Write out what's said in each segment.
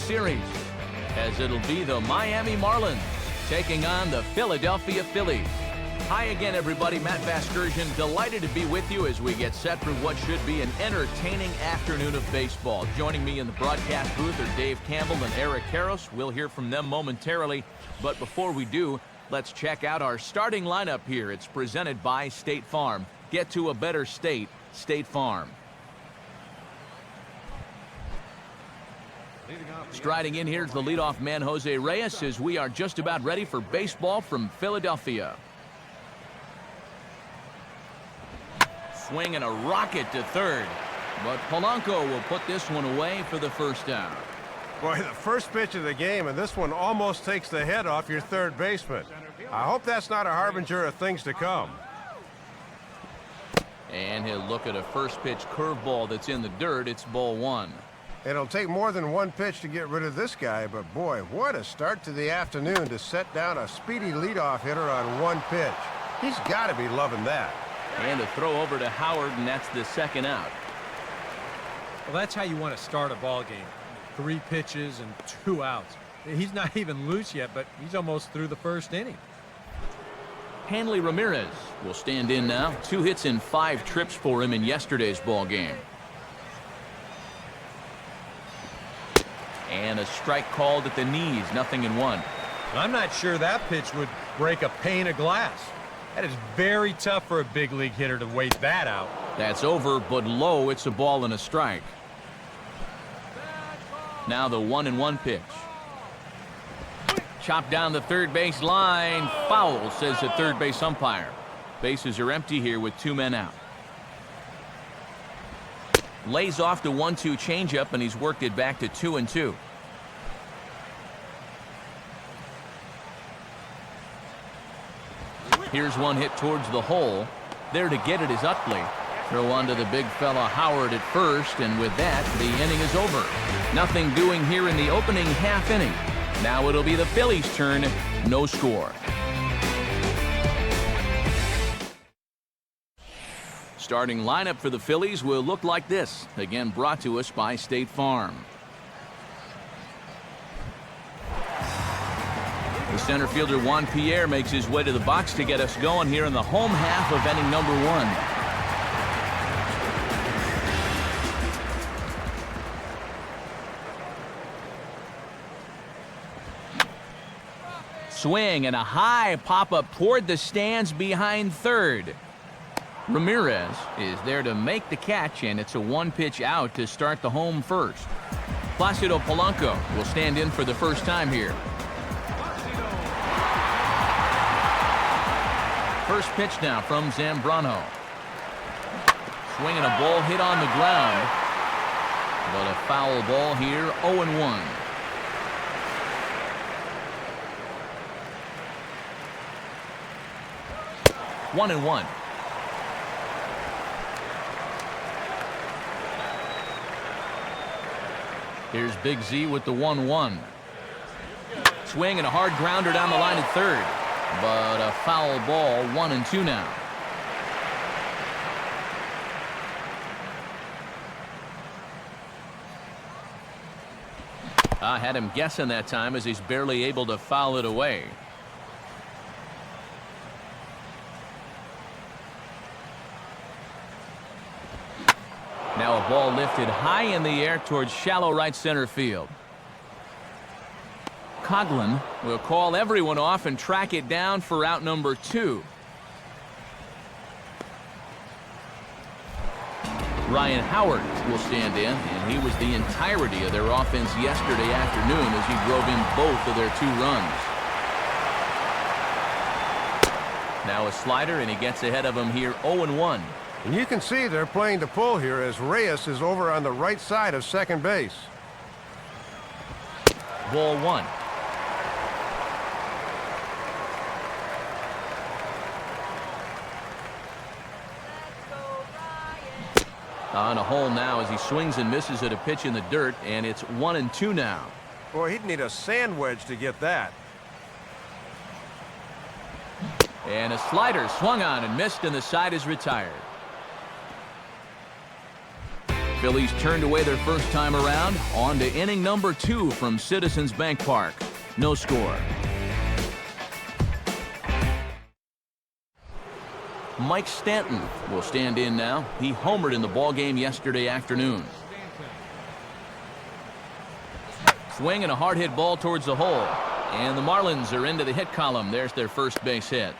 series, as it'll be the Miami Marlins taking on the Philadelphia Phillies. Hi again, everybody. Matt Vasgersian, delighted to be with you as we get set for what should be an entertaining afternoon of baseball. Joining me in the broadcast booth are Dave Campbell and Eric Karros. We'll hear from them momentarily, but before we do, let's check out our starting lineup here. It's presented by State Farm. Get to a better state, State Farm. Striding in here is the leadoff man, Jose Reyes, as we are just about ready for baseball from Philadelphia. Swing and a rocket to third, but Polanco will put this one away for the first down. Boy, the first pitch of the game, and this one almost takes the head off your third baseman. I hope that's not a harbinger of things to come. And he'll look at a first pitch curveball that's in the dirt. It's ball one. It'll take more than one pitch to get rid of this guy, but boy, what a start to the afternoon to set down a speedy leadoff hitter on one pitch. He's got to be loving that. And a throw over to Howard, and that's the second out. Well, that's how you want to start a ball game. 3 pitches and 2 outs. He's not even loose yet, but he's almost through the first inning. Hanley Ramirez will stand in now. 2 hits and 5 trips for him in yesterday's ball game. And a strike called at the knees, 0-1. I'm not sure that pitch would break a pane of glass. That is very tough for a big league hitter to wait that out. That's over, but low. It's a ball and a strike. Now the 1-1 pitch. Chopped down the third base line. Foul, says the third base umpire. Bases are empty here with 2 men out. Lays off the 1-2 changeup, and he's worked it back to 2-2. Here's one hit towards the hole. There to get it is Utley. Throw onto the big fella Howard at first, and with that, the inning is over. Nothing doing here in the opening half inning. Now it'll be the Phillies' turn. No score. Starting lineup for the Phillies will look like this. Again, brought to us by State Farm. The center fielder Juan Pierre makes his way to the box to get us going here in the home half of inning number 1. Swing and a high pop-up toward the stands behind third. Ramirez is there to make the catch, and it's a 1-pitch out to start the home first. Placido Polanco will stand in for the first time here. First pitch now from Zambrano. Swinging a ball hit on the ground, but a foul ball here, 0-1. One and one. Here's Big Z with the 1-1. Swing and a hard grounder down the line at third. But a foul ball, 1-2 now. I had him guessing that time as he's barely able to foul it away. Now a ball lifted high in the air towards shallow right center field. Coughlin will call everyone off and track it down for out number 2. Ryan Howard will stand in, and he was the entirety of their offense yesterday afternoon as he drove in both of their 2 runs. Now a slider, and he gets ahead of him here, 0-1. And you can see they're playing to pull here as Reyes is over on the right side of second base. Ball 1. On a hole now as he swings and misses at a pitch in the dirt, and it's 1-2 now. Boy, he'd need a sand wedge to get that. And a slider swung on and missed, and the side is retired. Phillies turned away their first time around. On to inning number 2 from Citizens Bank Park. No score. Mike Stanton will stand in now. He homered in the ballgame yesterday afternoon. Swing and a hard hit ball towards the hole. And the Marlins are into the hit column. There's their first base hit.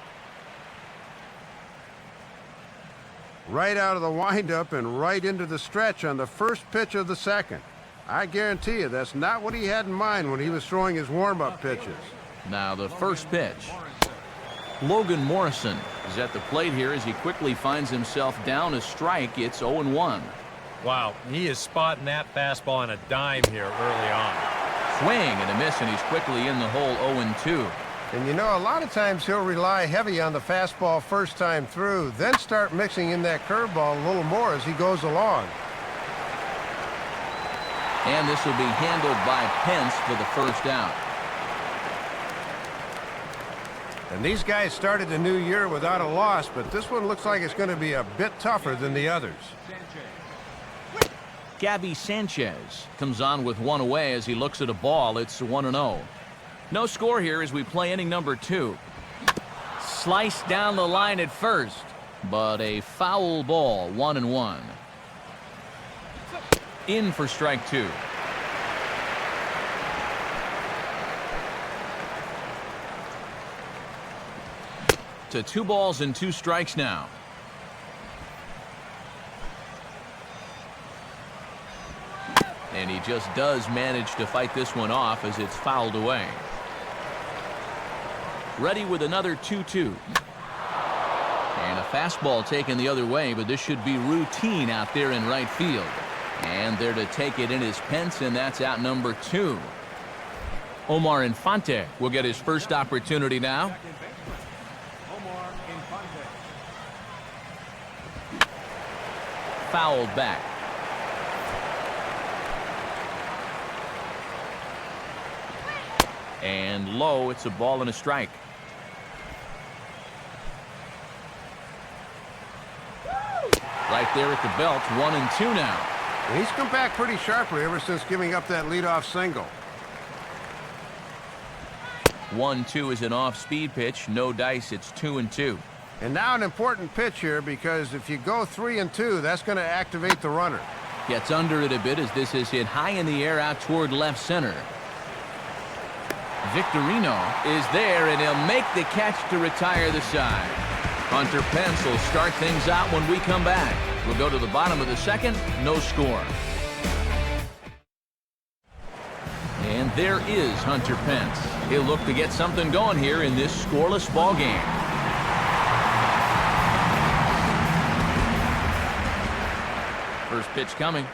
Right out of the windup and right into the stretch on the first pitch of the second. I guarantee you that's not what he had in mind when he was throwing his warm-up pitches. Now the first pitch. Logan Morrison is at the plate here as he quickly finds himself down a strike. It's 0-1. Wow, he is spotting that fastball on a dime here early on. Swing and a miss, and he's quickly in the hole. 0-2. And you know, a lot of times he'll rely heavy on the fastball first time through, then start mixing in that curveball a little more as he goes along. And this will be handled by Pence for the first out. And these guys started the new year without a loss, but this one looks like it's going to be a bit tougher than the others. Gabby Sanchez comes on with one away as he looks at a ball. It's 1-0. No score here as we play inning number 2. Sliced down the line at first, but a foul ball. 1-1. In for strike 2. To 2 balls and 2 strikes now. And he just does manage to fight this one off as it's fouled away. Ready with another 2-2. And a fastball taken the other way, but this should be routine out there in right field. And there to take it in is Pence, and that's out number 2. Omar Infante will get his first opportunity now. Fouled back. And low, it's a ball and a strike. Right there at the belt, 1-2 now. And he's come back pretty sharply ever since giving up that leadoff single. 1-2 is an off-speed pitch. No dice, it's 2-2. And now an important pitch here, because if you go 3-2, that's going to activate the runner. Gets under it a bit as this is hit high in the air out toward left center. Victorino is there, and he'll make the catch to retire the side. Hunter Pence will start things out when we come back. We'll go to the bottom of the second. No score. And there is Hunter Pence. He'll look to get something going here in this scoreless ball game. First pitch coming.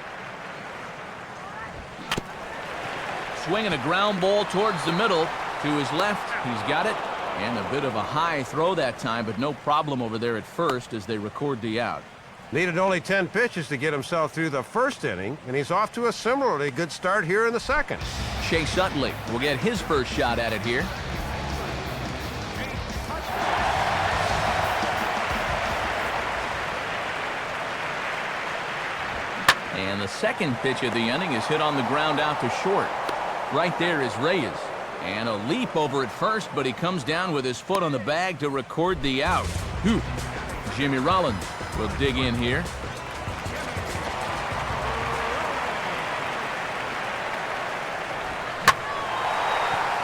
Swinging a ground ball towards the middle. To his left, he's got it. And a bit of a high throw that time, but no problem over there at first as they record the out. Needed only 10 pitches to get himself through the first inning, and he's off to a similarly good start here in the second. Chase Utley will get his first shot at it here. And the second pitch of the inning is hit on the ground out to short. Right there is Reyes. And a leap over at first, but he comes down with his foot on the bag to record the out. Whew. Jimmy Rollins will dig in here.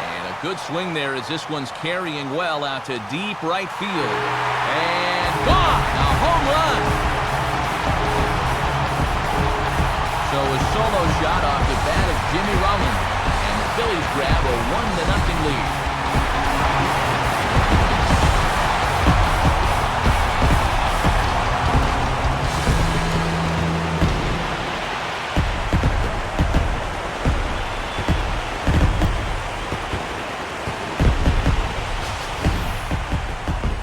And a good swing there as this one's carrying well out to deep right field. And gone! A home run! So a solo shot off the bat of Jimmy Rollins. And the Phillies grab a 1-0 lead.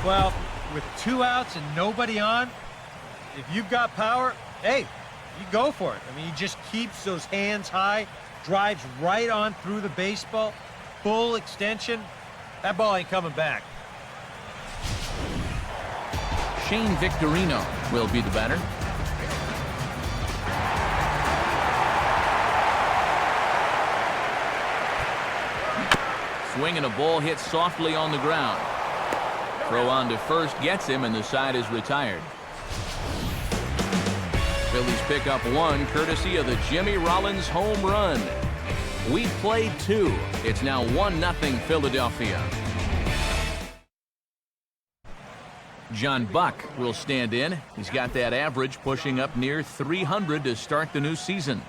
Well, with 2 outs and nobody on, if you've got power, hey, you go for it. I mean, he just keeps those hands high, drives right on through the baseball, full extension. That ball ain't coming back. Shane Victorino will be the batter. Swing and a ball hit softly on the ground. Throw on to first gets him, and the side is retired. Phillies pick up one courtesy of the Jimmy Rollins home run. We played two. It's now 1-0 Philadelphia. John Buck will stand in. He's got that average pushing up near 300 to start the new season.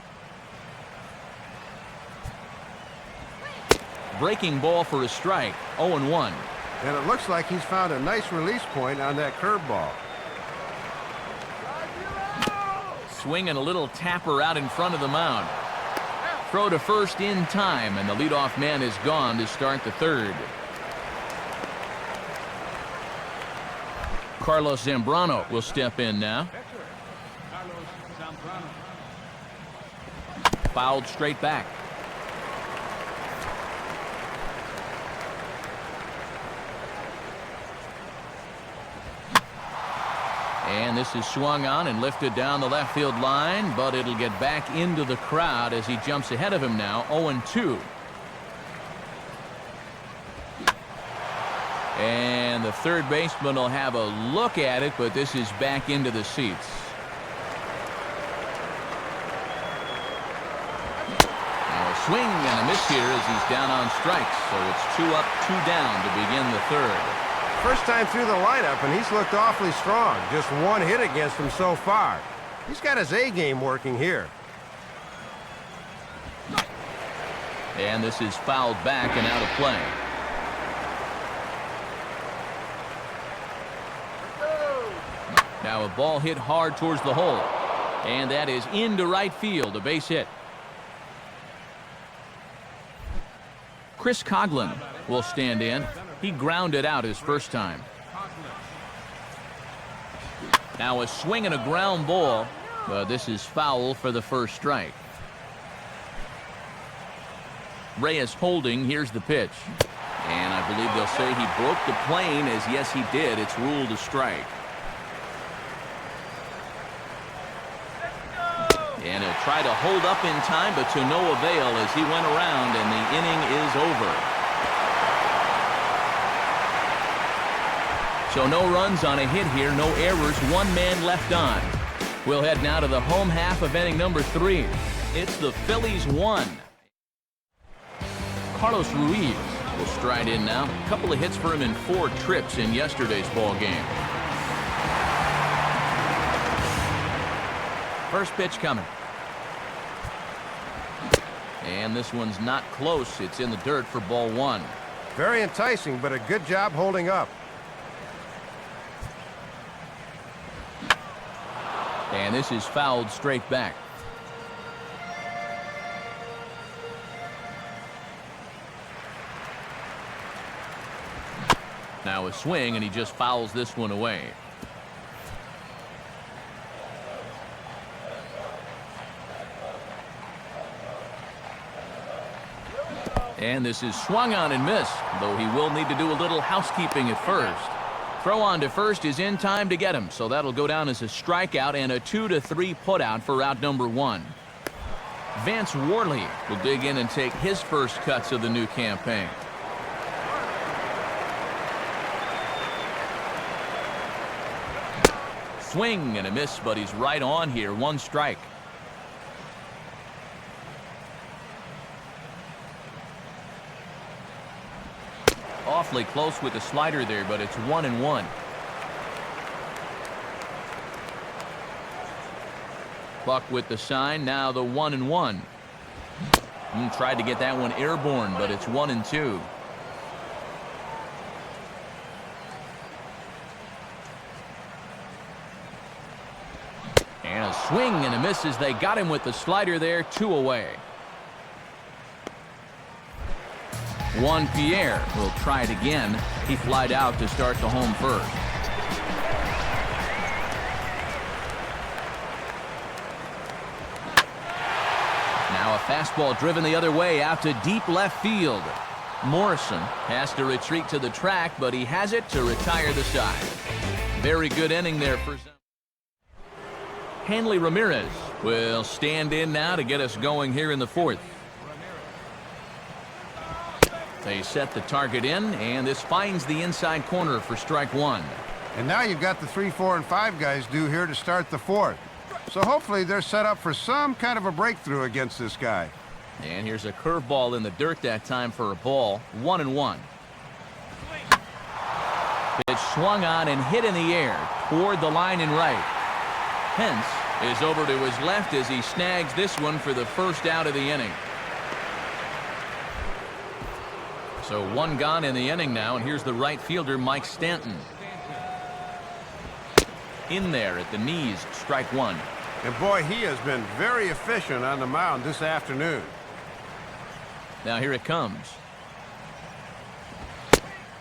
Breaking ball for a strike, 0-1. And it looks like he's found a nice release point on that curveball. Swing and a little tapper out in front of the mound. Throw to first in time, and the leadoff man is gone to start the third. Carlos Zambrano will step in now. Fouled straight back. And this is swung on and lifted down the left field line, but it'll get back into the crowd as he jumps ahead of him now, 0-2. And the third baseman will have a look at it, but this is back into the seats. Now a swing and a miss here as he's down on strikes, so it's 2 up, 2 down to begin the third. First time through the lineup, and he's looked awfully strong. Just one hit against him so far. He's got his A game working here. And this is fouled back and out of play. Now a ball hit hard towards the hole. And that is into right field, a base hit. Chris Coghlan will stand in. He grounded out his first time. Now a swing and a ground ball, but this is foul for the first strike. Reyes holding. Here's the pitch. And I believe they'll say he broke the plane, as yes he did. It's ruled a strike. And he'll try to hold up in time, but to no avail as he went around, and the inning is over. So no runs on a hit here, no errors, 1 man left on. We'll head now to the home half of inning number 3. It's the Phillies 1. Carlos Ruiz will stride in now. A couple of hits for him in 4 trips in yesterday's ball game. First pitch coming. And this one's not close. It's in the dirt for ball 1. Very enticing, but a good job holding up. And this is fouled straight back. Now a swing, and he just fouls this one away. And this is swung on and missed, though he will need to do a little housekeeping at first. Throw on to first is in time to get him, so that'll go down as a strikeout and a 2-3 putout for out number 1. Vance Worley will dig in and take his first cuts of the new campaign. Swing and a miss, but he's right on here. 1 strike. Awfully close with the slider there, but it's 1-1. Buck with the sign, now the 1-1. Tried to get that one airborne, but it's 1-2. And a swing and a miss as they got him with the slider there, 2 away. Juan Pierre will try it again. He flied out to start the home first. Now a fastball driven the other way out to deep left field. Morrison has to retreat to the track, but he has it to retire the side. Very good inning there for Hanley Ramirez will stand in now to get us going here in the 4th. They set the target in, and this finds the inside corner for strike one. And now you've got the 3, 4, and 5 guys due here to start the fourth. So hopefully they're set up for some kind of a breakthrough against this guy. And here's a curveball in the dirt that time for a ball. 1-1. Pitch swung on and hit in the air toward the line and right. Pence is over to his left as he snags this one for the first out of the inning. So one gone in the inning now, and here's the right fielder, Mike Stanton. In there at the knees, strike one. And boy, he has been very efficient on the mound this afternoon. Now here it comes.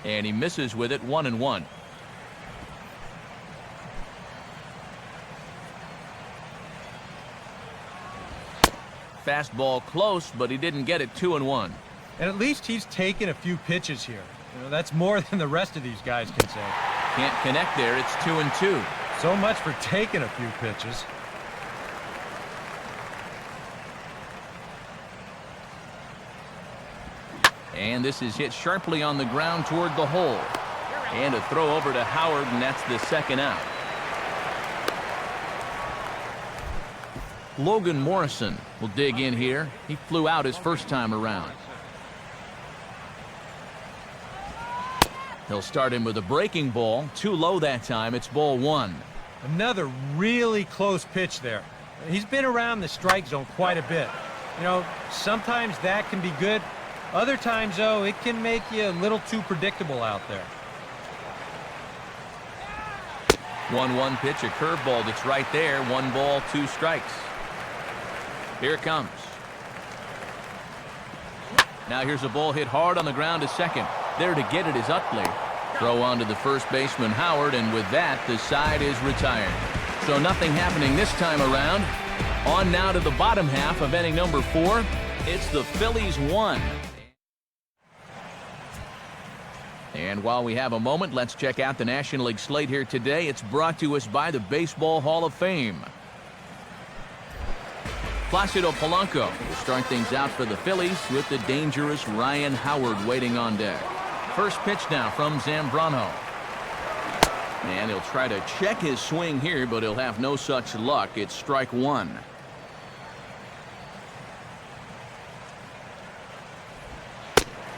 And he misses with it. 1-1. Fastball close, but he didn't get it. 2-1. And at least he's taken a few pitches here. That's more than the rest of these guys can say. Can't connect there. It's 2-2. So much for taking a few pitches. And this is hit sharply on the ground toward the hole. And a throw over to Howard, and that's the second out. Logan Morrison will dig in here. He flew out his first time around. He'll start him with a breaking ball. Too low that time. It's ball one. Another really close pitch there. He's been around the strike zone quite a bit. Sometimes that can be good. Other times, though, it can make you a little too predictable out there. 1-1 pitch, a curveball that's right there. 1 ball, 2 strikes. Here it comes. Now here's a ball hit hard on the ground to second. There to get it is Utley. Throw on to the first baseman, Howard, and with that, the side is retired. So nothing happening this time around. On now to the bottom half of inning number 4. It's the Phillies 1. And while we have a moment, let's check out the National League slate here today. It's brought to us by the Baseball Hall of Fame. Placido Polanco will start things out for the Phillies with the dangerous Ryan Howard waiting on deck. First pitch now from Zambrano. And he'll try to check his swing here, but he'll have no such luck. It's strike one.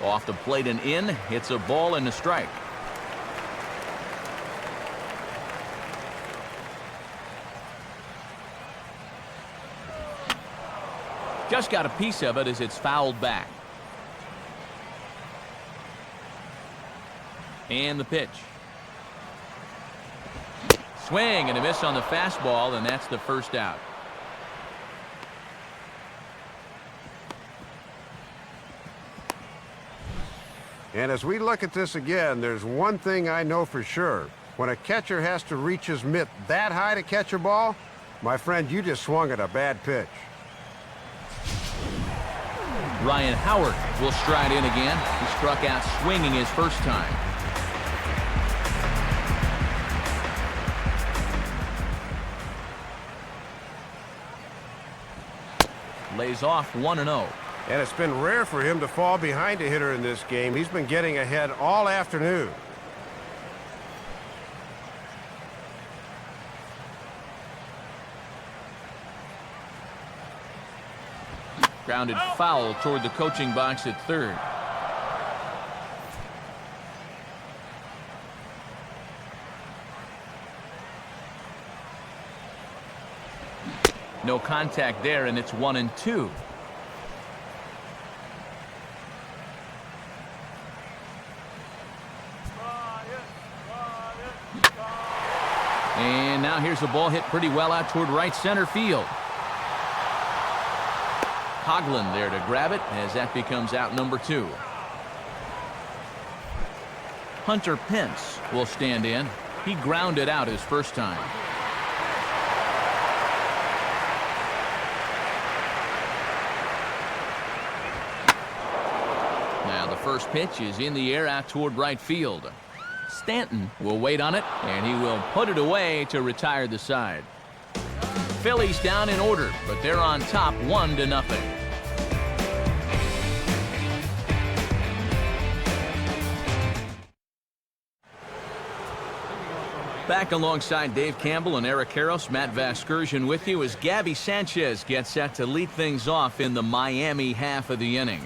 Off the plate and in. It's a ball and a strike. Just got a piece of it as it's fouled back. And the pitch. Swing and a miss on the fastball, and that's the first out. And as we look at this again, there's one thing I know for sure. When a catcher has to reach his mitt that high to catch a ball, my friend, you just swung at a bad pitch. Ryan Howard will stride in again. He struck out swinging his first time. Lays off 1-0. And it's been rare for him to fall behind a hitter in this game. He's been getting ahead all afternoon. Grounded foul toward the coaching box at third. No contact there, and it's 1-2. And now here's a ball hit pretty well out toward right center field. Coughlin there to grab it as that becomes out number 2. Hunter Pence will stand in. He grounded out his first time. Now the first pitch is in the air out toward right field. Stanton will wait on it, and he will put it away to retire the side. Phillies down in order, but they're on top 1-0. Back alongside Dave Campbell and Eric Harris, Matt Vasgersian with you as Gabby Sanchez gets set to lead things off in the Miami half of the inning.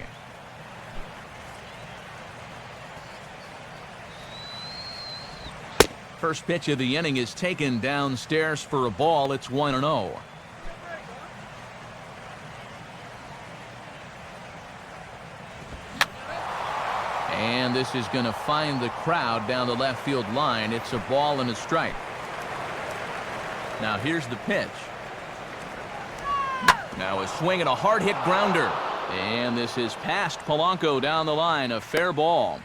First pitch of the inning is taken downstairs for a ball. It's 1-0. And this is going to find the crowd down the left field line. It's a ball and a strike. Now here's the pitch. Now a swing and a hard hit grounder. And this is past Polanco down the line. A fair ball.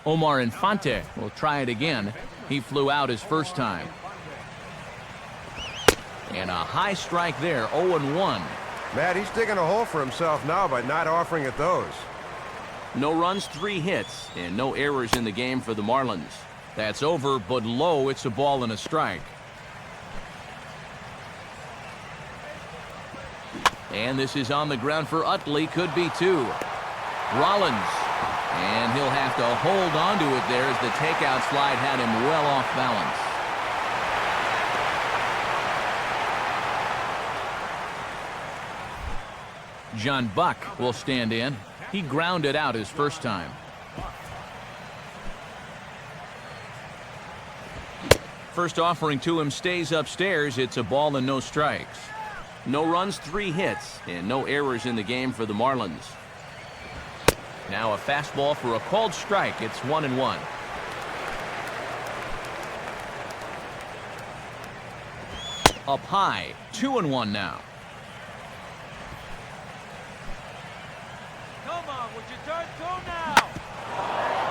Omar Infante will try it again. He flew out his first time. And a high strike there, 0-1. Matt, he's digging a hole for himself now by not offering it those. No runs, 3 hits, and no errors in the game for the Marlins. That's over, but low. It's a ball and a strike. And this is on the ground for Utley. Could be 2. Rollins. And he'll have to hold on to it there as the takeout slide had him well off balance. John Buck will stand in. He grounded out his first time. First offering to him stays upstairs. It's a ball and no strikes. No runs, 3 hits, and no errors in the game for the Marlins. Now a fastball for a called strike. It's 1-1. Up high, 2-1 now.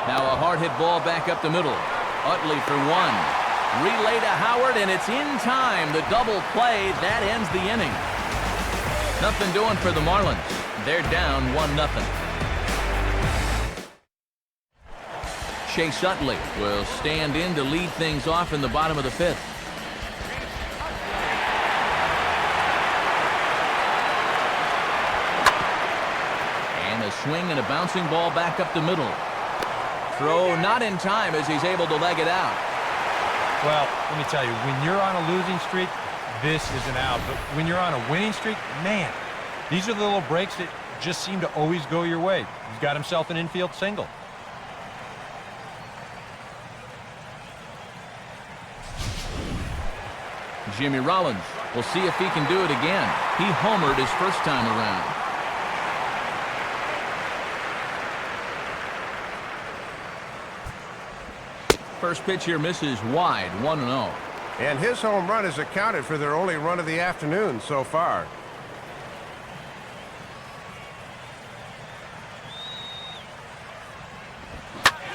Now a hard hit ball back up the middle. Utley for 1. Relay to Howard, and it's in time. The double play, that ends the inning. Nothing doing for the Marlins. They're down 1-0. Chase Utley will stand in to lead things off in the bottom of the 5th. And a swing and a bouncing ball back up the middle. Throw not in time as he's able to leg it out. Well, let me tell you, when you're on a losing streak, this is an out. But when you're on a winning streak, man, these are the little breaks that just seem to always go your way. He's got himself an infield single. Jimmy Rollins will see if he can do it again. He homered his first time around. First pitch here misses wide, 1-0. And his home run is accounted for their only run of the afternoon so far.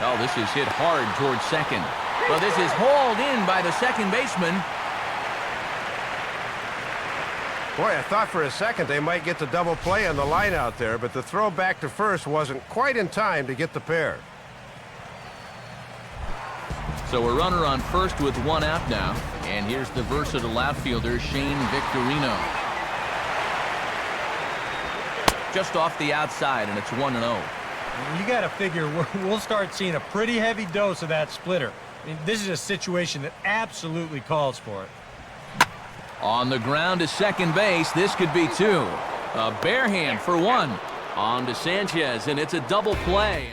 Oh, this is hit hard towards second. Well, this is hauled in by the second baseman. Boy, I thought for a second they might get the double play on the line out there, but the throw back to first wasn't quite in time to get the pair. So a runner on first with 1 out now. And here's the versatile outfielder, Shane Victorino. Just off the outside, and it's 1-0. You got to figure we'll start seeing a pretty heavy dose of that splitter. I mean, this is a situation that absolutely calls for it. On the ground to second base, this could be 2. A bare hand for 1. On to Sanchez, and it's a double play.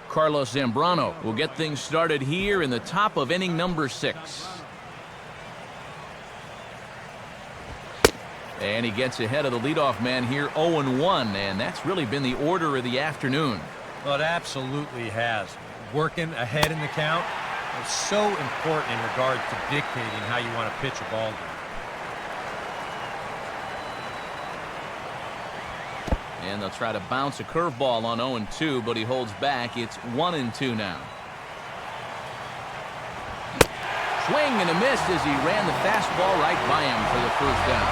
Carlos Zambrano will get things started here in the top of inning number 6. And he gets ahead of the leadoff man here, 0-1, and that's really been the order of the afternoon. Well, it absolutely has. Working ahead in the count is so important in regard to dictating how you want to pitch a ball game. And they'll try to bounce a curveball on 0-2, but he holds back. It's 1-2 now. Swing and a miss as he ran the fastball right by him for the first down.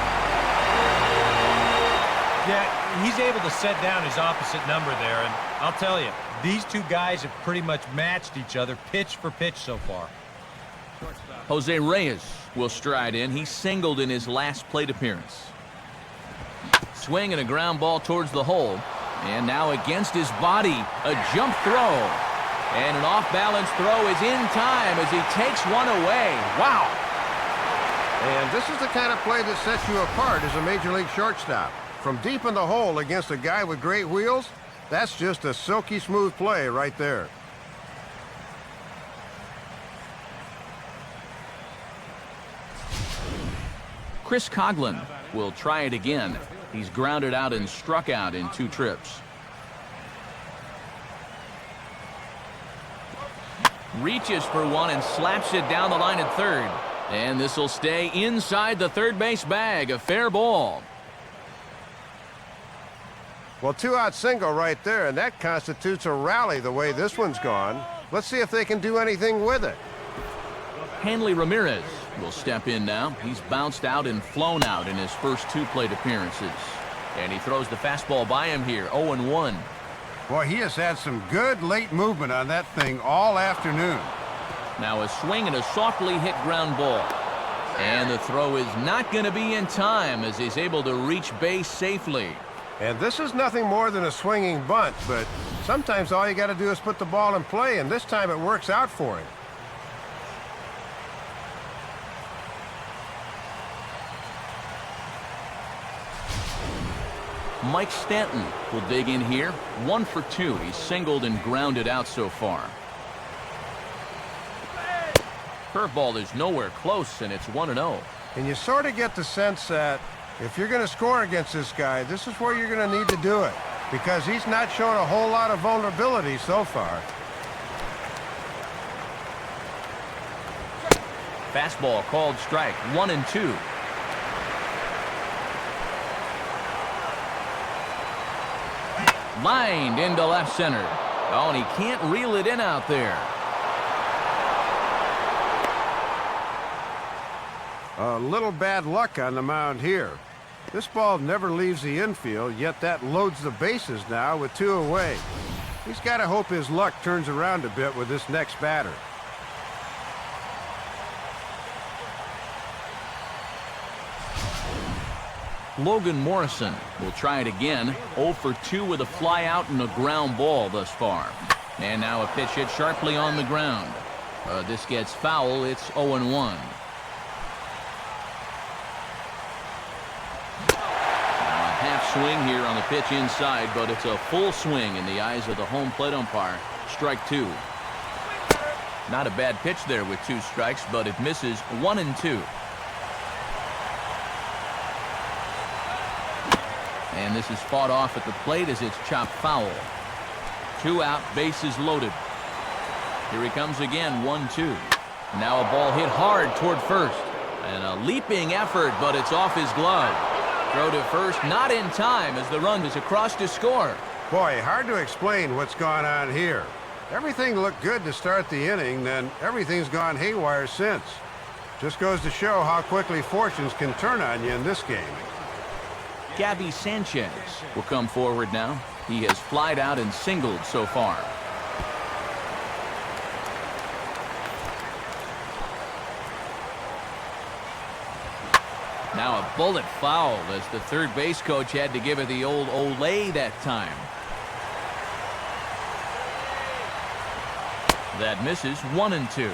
Yeah, he's able to set down his opposite number there, and I'll tell you, these two guys have pretty much matched each other pitch for pitch so far. Jose Reyes will stride in. He singled in his last plate appearance. Swing and a ground ball towards the hole. And now against his body, a jump throw. And an off-balance throw is in time as he takes one away. Wow. And this is the kind of play that sets you apart as a Major League shortstop. From deep in the hole against a guy with great wheels, that's just a silky smooth play right there. Chris Coughlin will try it again. He's grounded out and struck out in 2 trips. Reaches for one and slaps it down the line at third. And this will stay inside the third base bag. A fair ball. Well, 2-out single right there, and that constitutes a rally the way this one's gone. Let's see if they can do anything with it. Hanley Ramirez will step in now. He's bounced out and flown out in his first 2 plate appearances. And he throws the fastball by him here, 0-1. Boy, he has had some good late movement on that thing all afternoon. Now a swing and a softly hit ground ball. And the throw is not going to be in time as he's able to reach base safely. And this is nothing more than a swinging bunt, but sometimes all you got to do is put the ball in play, and this time it works out for him. Mike Stanton will dig in here. 1 for 2. He's singled and grounded out so far. Curveball is nowhere close, and it's 1-0. And you sort of get the sense that if you're going to score against this guy, this is where you're going to need to do it, because he's not shown a whole lot of vulnerability so far. Fastball called strike, 1-2. Lined into left center. Oh, and he can't reel it in out there. A little bad luck on the mound here. This ball never leaves the infield, yet that loads the bases now with 2 away. He's got to hope his luck turns around a bit with this next batter. Logan Morrison will try it again. 0 for 2 with a fly out and a ground ball thus far. And now a pitch hit sharply on the ground. This gets foul. It's 0-1. Swing here on the pitch inside, but it's a full swing in the eyes of the home plate umpire. Strike 2. Not a bad pitch there with 2 strikes, but it misses. 1-2. And this is fought off at the plate as it's chopped foul. 2 out, bases loaded. Here he comes again, 1-2. Now a ball hit hard toward first. And a leaping effort, but it's off his glove. Throw to first, not in time as the run is across to score. Boy, hard to explain what's gone on here. Everything looked good to start the inning, then everything's gone haywire since. Just goes to show how quickly fortunes can turn on you in this game. Gabby Sanchez will come forward now. He has flied out and singled so far. Now a bullet foul as the third base coach had to give it the old Olay that time. That misses. 1-2.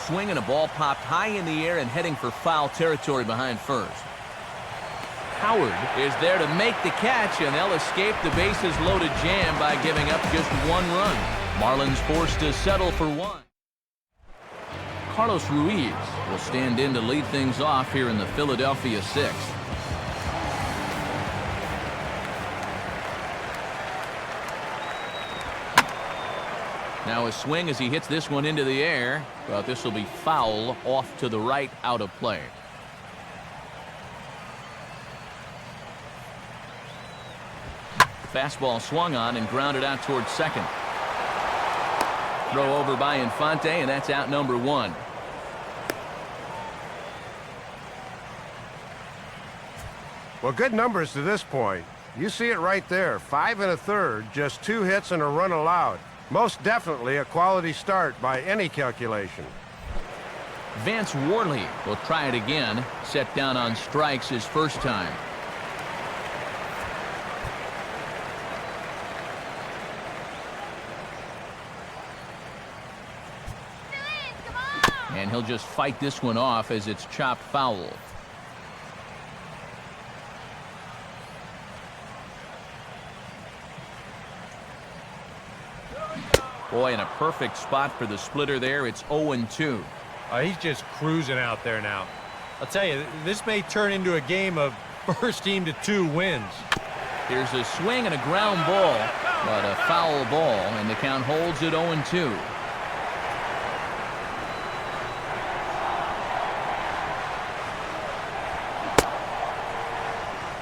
Swing and a ball popped high in the air and heading for foul territory behind first. Howard is there to make the catch, and they'll escape the bases loaded jam by giving up just 1 run. Marlins forced to settle for 1. Carlos Ruiz will stand in to lead things off here in the Philadelphia 6th. Now a swing as he hits this one into the air, but this will be foul off to the right, out of play. Fastball swung on and grounded out towards second. Throw over by Infante, and that's out number 1. Well, good numbers to this point. You see it right there. 5 1/3, just 2 hits and a run allowed. Most definitely a quality start by any calculation. Vance Worley will try it again. Set down on strikes his first time. And he'll just fight this one off as it's chopped foul. Boy, in a perfect spot for the splitter there. It's 0-2. He's just cruising out there now. I'll tell you, this may turn into a game of first team to 2 wins. Here's a swing and a ground ball, but a foul ball, and the count holds at 0-2.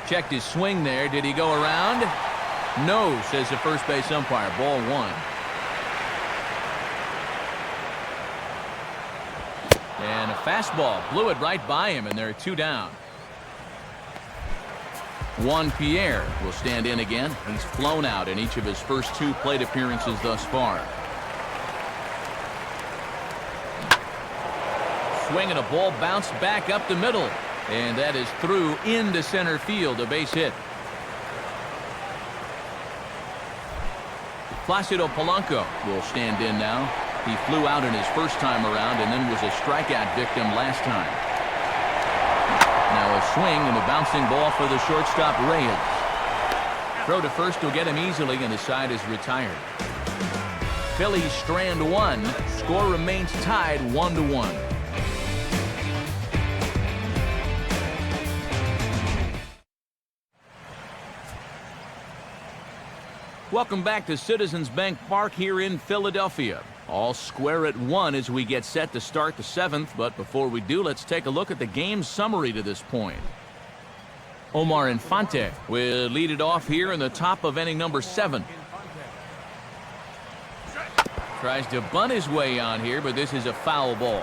Checked his swing there. Did he go around? No, says the first base umpire. Ball 1. And a fastball blew it right by him, and there are 2 down. Juan Pierre will stand in again. He's flown out in each of his first 2 plate appearances thus far. Swing and a ball bounced back up the middle. And that is through into center field, a base hit. Placido Polanco will stand in now. He flew out in his first time around and then was a strikeout victim last time. Now a swing and a bouncing ball for the shortstop Reyes. Throw to first will get him easily, and the side is retired. Phillies strand 1. Score remains tied 1-1. Welcome back to Citizens Bank Park here in Philadelphia. All square at 1 as we get set to start the 7th. But before we do, let's take a look at the game summary to this point. Omar Infante will lead it off here in the top of inning number 7. Tries to bunt his way on here, but this is a foul ball.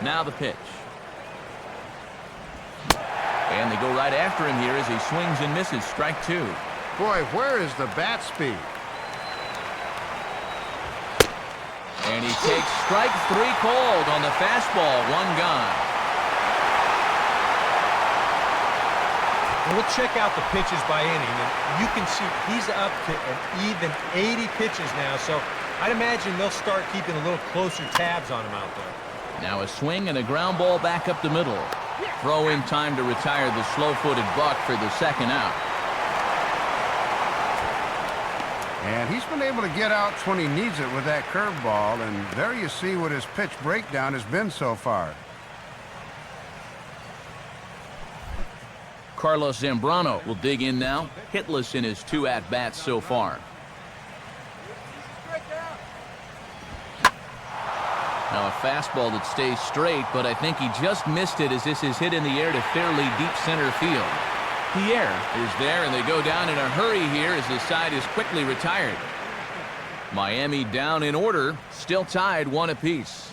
Now the pitch. And they go right after him here as he swings and misses. Strike 2. Boy, where is the bat speed? And he takes strike 3 called on the fastball. 1 gone. And we'll check out the pitches by inning, and you can see he's up to an even 80 pitches now, so I'd imagine they'll start keeping a little closer tabs on him out there. Now a swing and a ground ball back up the middle. Throw in time to retire the slow-footed buck for the second out. And he's been able to get outs when he needs it with that curveball, and there you see what his pitch breakdown has been so far. Carlos Zambrano will dig in now. Hitless in his 2 at-bats so far. Now a fastball that stays straight, but I think he just missed it as this is hit in the air to fairly deep center field. Pierre is there, and they go down in a hurry here as the side is quickly retired. Miami down in order, still tied 1 apiece.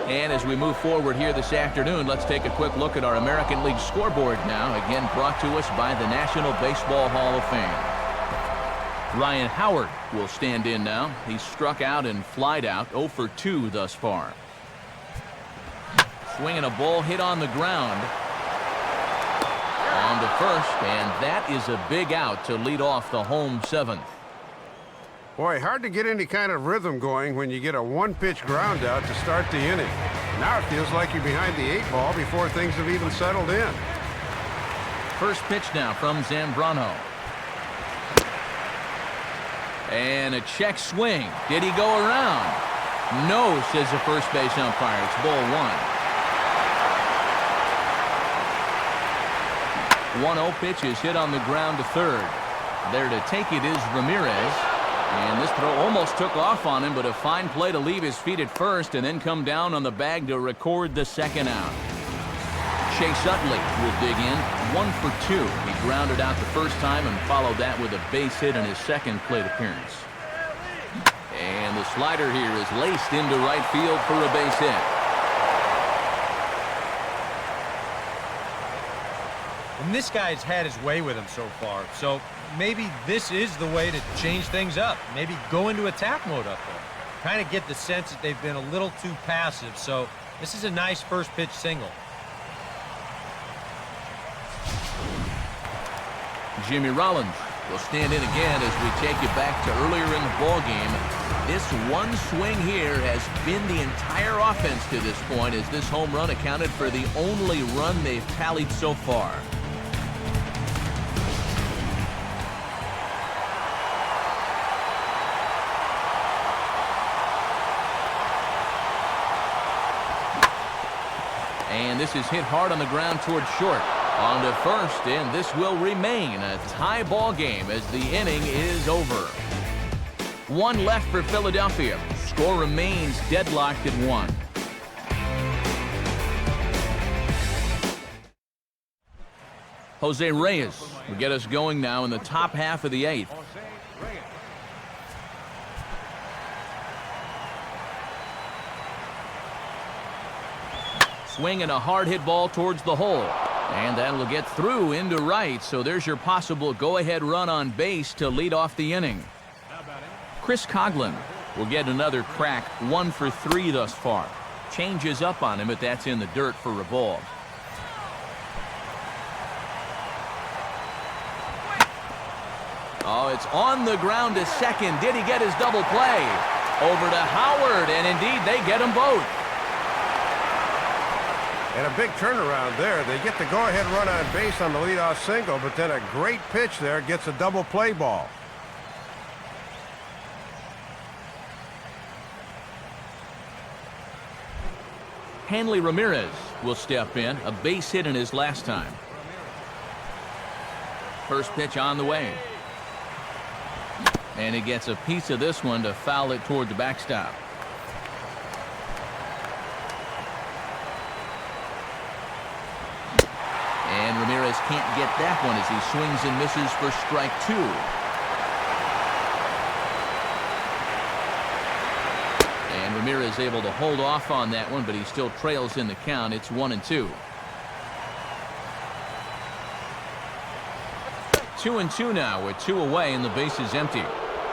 And as we move forward here this afternoon, let's take a quick look at our American League scoreboard now, again brought to us by the National Baseball Hall of Fame. Ryan Howard will stand in now. He's struck out and flied out, 0 for 2 thus far. Swinging a ball hit on the ground. On to first, and that is a big out to lead off the home 7th. Boy, hard to get any kind of rhythm going when you get a 1-pitch ground out to start the inning. Now it feels like you're behind the 8 ball before things have even settled in. First pitch now from Zambrano. And a check swing. Did he go around? No, says the first base umpire. It's ball 1. 1-0 pitch is hit on the ground to third. There to take it is Ramirez. And this throw almost took off on him, but a fine play to leave his feet at first and then come down on the bag to record the second out. Chase Utley will dig in. 1 for 2. He grounded out the first time and followed that with a base hit in his second plate appearance. And the slider here is laced into right field for a base hit. And this guy's had his way with him so far. So maybe this is the way to change things up. Maybe go into attack mode up there. Kind of get the sense that they've been a little too passive. So this is a nice first pitch single. Jimmy Rollins will stand in again as we take you back to earlier in the ball game. This one swing here has been the entire offense to this point, as this home run accounted for the only run they've tallied so far. And this is hit hard on the ground towards short. On to first, and this will remain a tie ball game as the inning is over. One left for Philadelphia. Score remains deadlocked at 1. Jose Reyes will get us going now in the top half of the 8th. Swinging a hard hit ball towards the hole. And that will get through into right, so there's your possible go-ahead run on base to lead off the inning. Chris Coughlin will get another crack, 1 for 3 thus far. Changes up on him, but that's in the dirt for a ball. Oh, it's on the ground to second. Did he get his double play? Over to Howard, and indeed they get them both. And a big turnaround there. They get the go-ahead run on base on the leadoff single, but then a great pitch there gets a double play ball. Hanley Ramirez will step in, a base hit in his last time. First pitch on the way. And he gets a piece of this one to foul it toward the backstop. And Ramirez can't get that one as he swings and misses for strike 2. And Ramirez able to hold off on that one, but he still trails in the count. It's 1-2. 2-2 now with 2 away and the base is empty.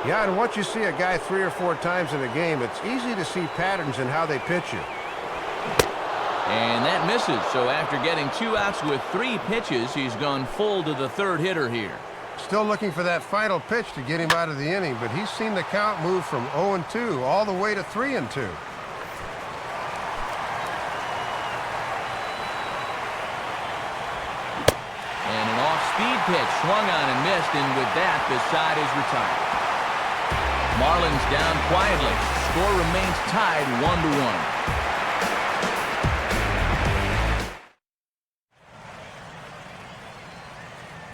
Yeah, and once you see a guy 3 or 4 times in a game, it's easy to see patterns in how they pitch you. And that misses, so after getting 2 outs with 3 pitches, he's gone full to the third hitter here. Still looking for that final pitch to get him out of the inning, but he's seen the count move from 0-2 all the way to 3-2. And an off-speed pitch swung on and missed, and with that, the side is retired. Marlins down quietly. Score remains tied 1-1.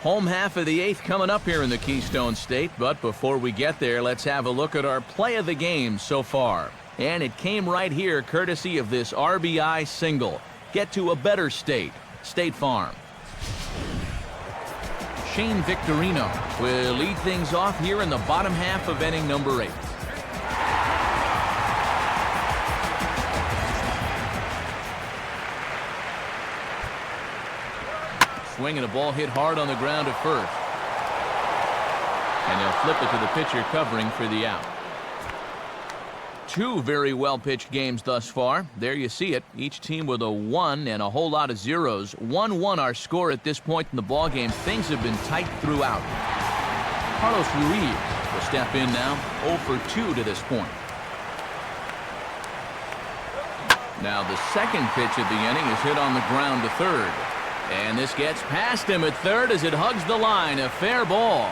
Home half of the 8th coming up here in the Keystone State, but before we get there, let's have a look at our play of the game so far. And it came right here courtesy of this RBI single. Get to a better state. State Farm. Shane Victorino will lead things off here in the bottom half of inning number 8. Swinging a ball hit hard on the ground at first. And they'll flip it to the pitcher covering for the out. 2 very well-pitched games thus far. There you see it. Each team with a 1 and a whole lot of zeros. 1-1 our score at this point in the ball game. Things have been tight throughout. Carlos Ruiz will step in now, 0 for 2 to this point. Now the second pitch of the inning is hit on the ground to third. And this gets past him at third as it hugs the line. A fair ball.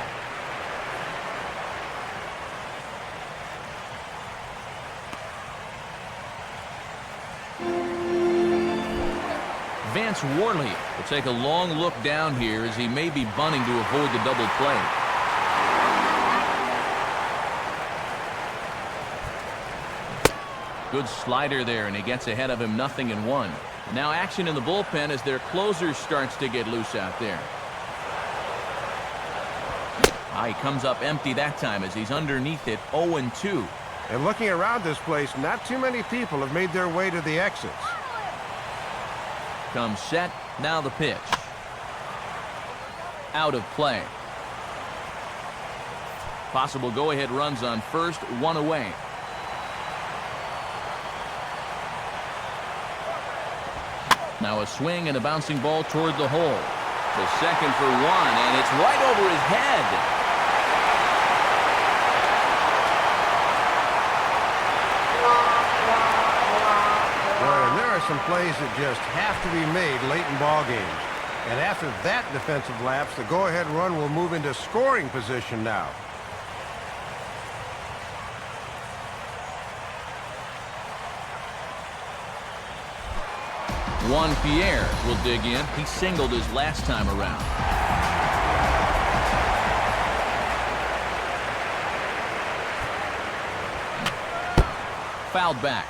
Vance Worley will take a long look down here as he may be bunting to avoid the double play. Good slider there, and he gets ahead of him 0-1. Now action in the bullpen as their closer starts to get loose out there. He comes up empty that time as he's underneath it, 0-2. And looking around this place, not too many people have made their way to the exits. Comes set, now the pitch. Out of play. Possible go-ahead runs on first, one away. Now a swing and a bouncing ball toward the hole. The second for one, and it's right over his head. Boy, and there are some plays that just have to be made late in ball games. And after that defensive lapse, the go-ahead run will move into scoring position now. Juan Pierre will dig in. He singled his last time around. Fouled back.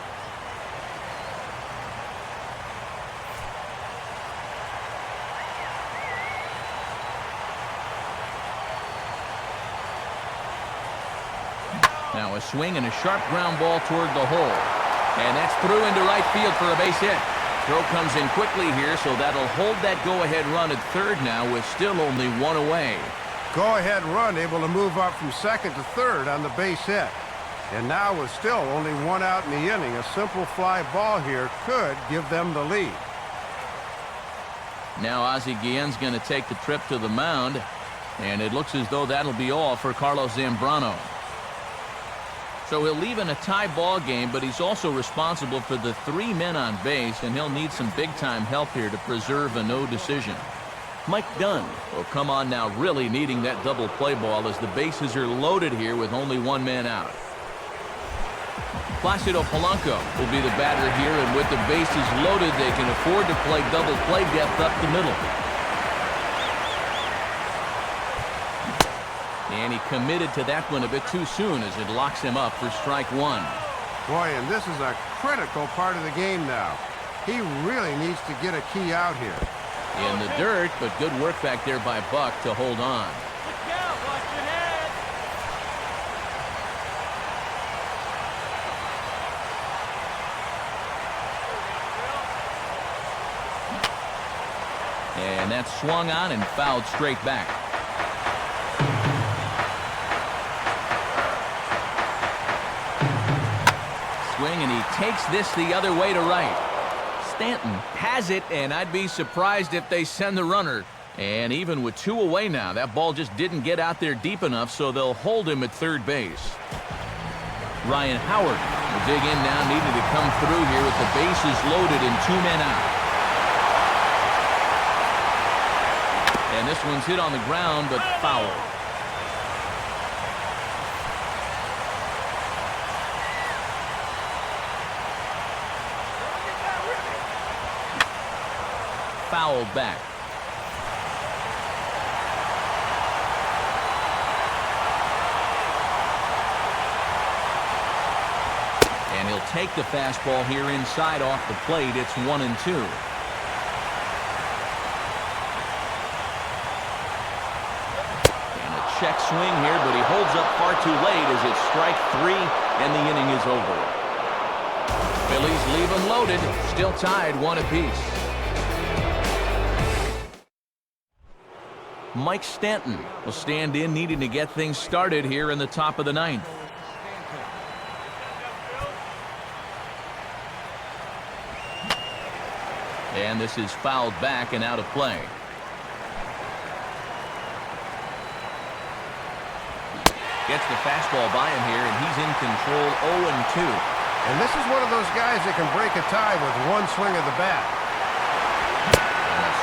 Now a swing and a sharp ground ball toward the hole. And that's through into right field for a base hit. Throw comes in quickly here, so that'll hold that go-ahead run at third now with still only one away. Go-ahead run able to move up from second to third on the base hit. And now with still only one out in the inning, a simple fly ball here could give them the lead. Now Ozzie Guillen's going to take the trip to the mound, and it looks as though that'll be all for Carlos Zambrano. So he'll leave in a tie ball game, but he's also responsible for the 3 men on base, and he'll need some big-time help here to preserve a no decision. Mike Dunn will come on now, really needing that double play ball as the bases are loaded here with only 1 man out. Placido Polanco will be the batter here, and with the bases loaded, they can afford to play double play depth up the middle. And he committed to that one a bit too soon as it locks him up for strike one. Boy, and this is a critical part of the game now. He really needs to get a key out here. In the dirt, but good work back there by Buck to hold on. Look out, watch your head. And that's swung on and fouled straight back. Swing, and he takes this the other way to right. Stanton has it, and I'd be surprised if they send the runner. And even with 2 away now, that ball just didn't get out there deep enough, so they'll hold him at third base. Ryan Howard will dig in now, needing to come through here with the bases loaded and 2 men out. And this one's hit on the ground, but foul. Fouled back. And he'll take the fastball here inside off the plate. It's 1-2. And a check swing here, but he holds up far too late as it's strike 3 and the inning is over. Phillies leave him loaded, still tied 1 apiece. Mike Stanton will stand in, needing to get things started here in the top of the 9th. And this is fouled back and out of play. Gets the fastball by him here, and he's in control 0-2. And this is one of those guys that can break a tie with 1 swing of the bat.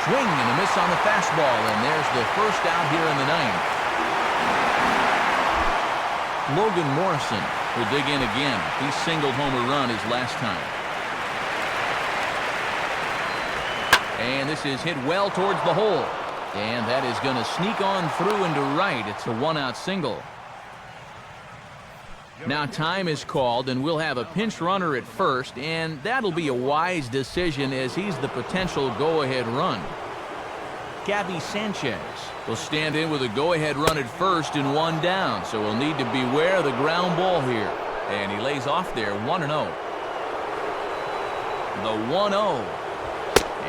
Swing and a miss on the fastball, and there's the first out here in the 9th. Logan Morrison will dig in again. He singled home a run his last time. And this is hit well towards the hole. And that is going to sneak on through into right. It's a 1-out single. Now time is called, and we'll have a pinch runner at first, and that'll be a wise decision as he's the potential go-ahead run. Gabby Sanchez will stand in with a go-ahead run at first and 1 down, so we'll need to beware of the ground ball here. And he lays off there 1-0. The 1-0.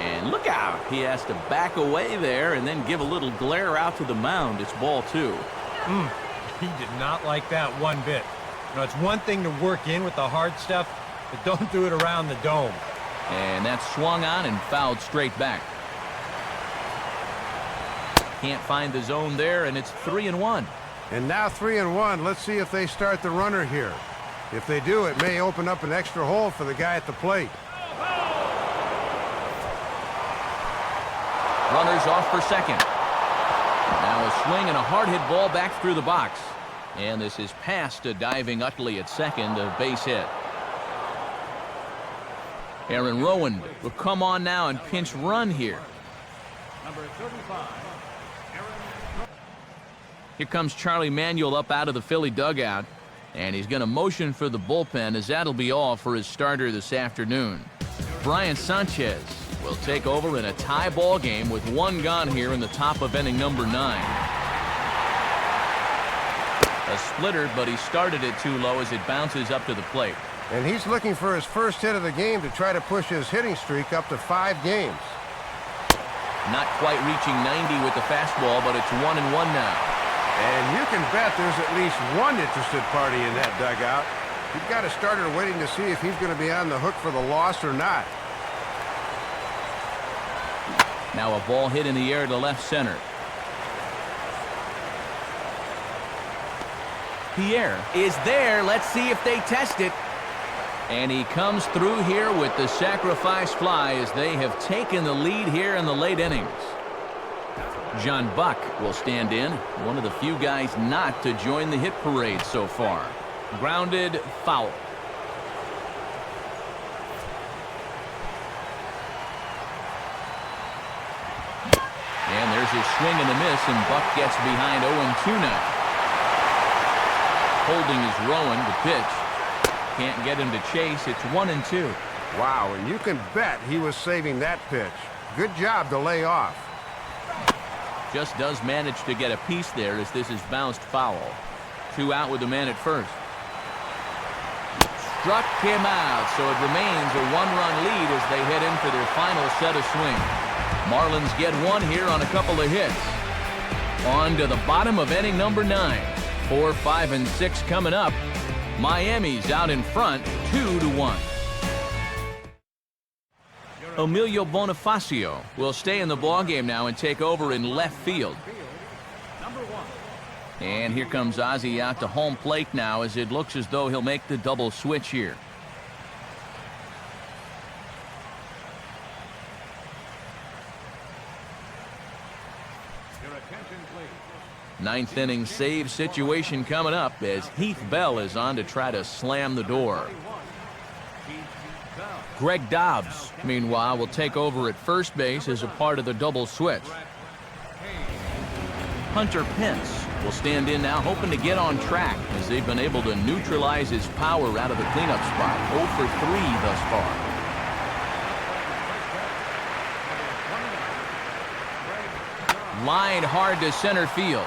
And look out. He has to back away there and then give a little glare out to the mound. It's ball 2. He did not like that one bit. You know, it's one thing to work in with the hard stuff, but don't do it around the dome. And that's swung on and fouled straight back. Can't find the zone there, and it's 3-1. And now 3-1. Let's see if they start the runner here. If they do, it may open up an extra hole for the guy at the plate. Runners off for second. Now a swing and a hard hit ball back through the box. And this is past a diving Utley at second, a base hit. Aaron Rowand will come on now and pinch run here. Number 35. Here comes Charlie Manuel up out of the Philly dugout. And he's going to motion for the bullpen, as that'll be all for his starter this afternoon. Brian Sanchez will take over in a tie ball game with one gone here in the top of inning number 9. A splitter, but he started it too low as it bounces up to the plate. And he's looking for his first hit of the game to try to push his hitting streak up to 5 games. Not quite reaching 90 with the fastball, but it's 1-1 now. And you can bet there's at least one interested party in that dugout. You've got a starter waiting to see if he's going to be on the hook for the loss or not. Now a ball hit in the air to left center. Pierre is there. Let's see if they test it. And he comes through here with the sacrifice fly as they have taken the lead here in the late innings. John Buck will stand in, one of the few guys not to join the hit parade so far. Grounded foul. And there's his swing and a miss, and Buck gets behind 0-2 now. Holding is Rowan to pitch. Can't get him to chase. It's 1-2. Wow, and you can bet he was saving that pitch. Good job to lay off. Just does manage to get a piece there as this is bounced foul. 2 out with the man at first. Struck him out, so it remains a 1-run lead as they head in for their final set of swings. Marlins get one here on a couple of hits. On to the bottom of inning number 9. 4, 5, and 6 coming up. Miami's out in front, 2-1. Emilio Bonifacio will stay in the ballgame now and take over in left field. And here comes Ozzie out to home plate now as it looks as though he'll make the double switch here. Ninth inning save situation coming up as Heath Bell is on to try to slam the door. Greg Dobbs, meanwhile, will take over at first base as a part of the double switch. Hunter Pence will stand in now, hoping to get on track as they've been able to neutralize his power out of the cleanup spot. 0 for 3 thus far. Line hard to center field.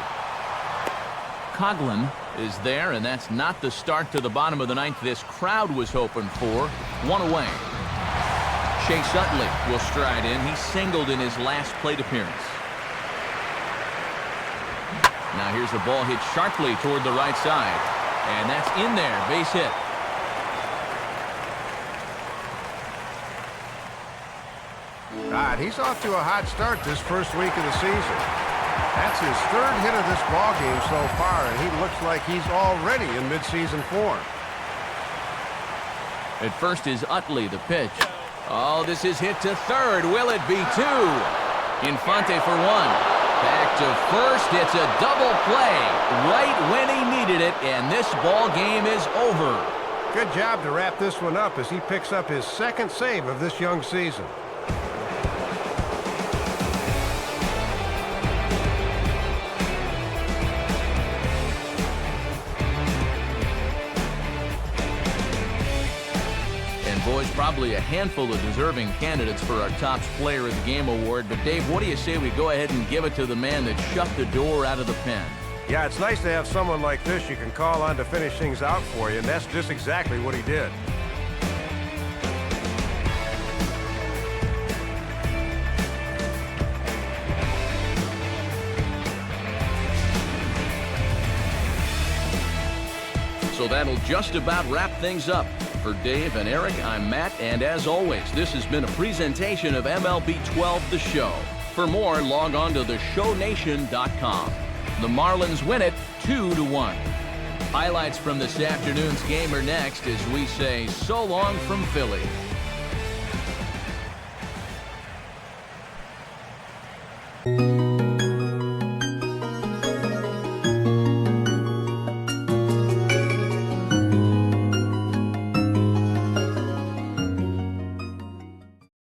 Coughlin is there, and that's not the start to the bottom of the 9th this crowd was hoping for. 1 away. Chase Utley will stride in. He singled in his last plate appearance. Now here's a ball hit sharply toward the right side. And that's in there. Base hit. God, he's off to a hot start this first week of the season. That's his 3rd hit of this ball game so far, and he looks like he's already in midseason form. At first is Utley, the pitch. Oh, this is hit to third. Will it be 2? Infante for 1. Back to first. It's a double play right when he needed it, and this ball game is over. Good job to wrap this one up as he picks up his 2nd save of this young season. Boys, probably a handful of deserving candidates for our Topps Player of the Game award. But, Dave, what do you say we go ahead and give it to the man that shut the door out of the pen? Yeah, it's nice to have someone like this you can call on to finish things out for you, and that's just exactly what he did. So that'll just about wrap things up. For Dave and Eric, I'm Matt, and as always, this has been a presentation of MLB 12 The Show. For more, log on to theshownation.com. The Marlins win it 2-1. Highlights from this afternoon's game are next as we say so long from Philly.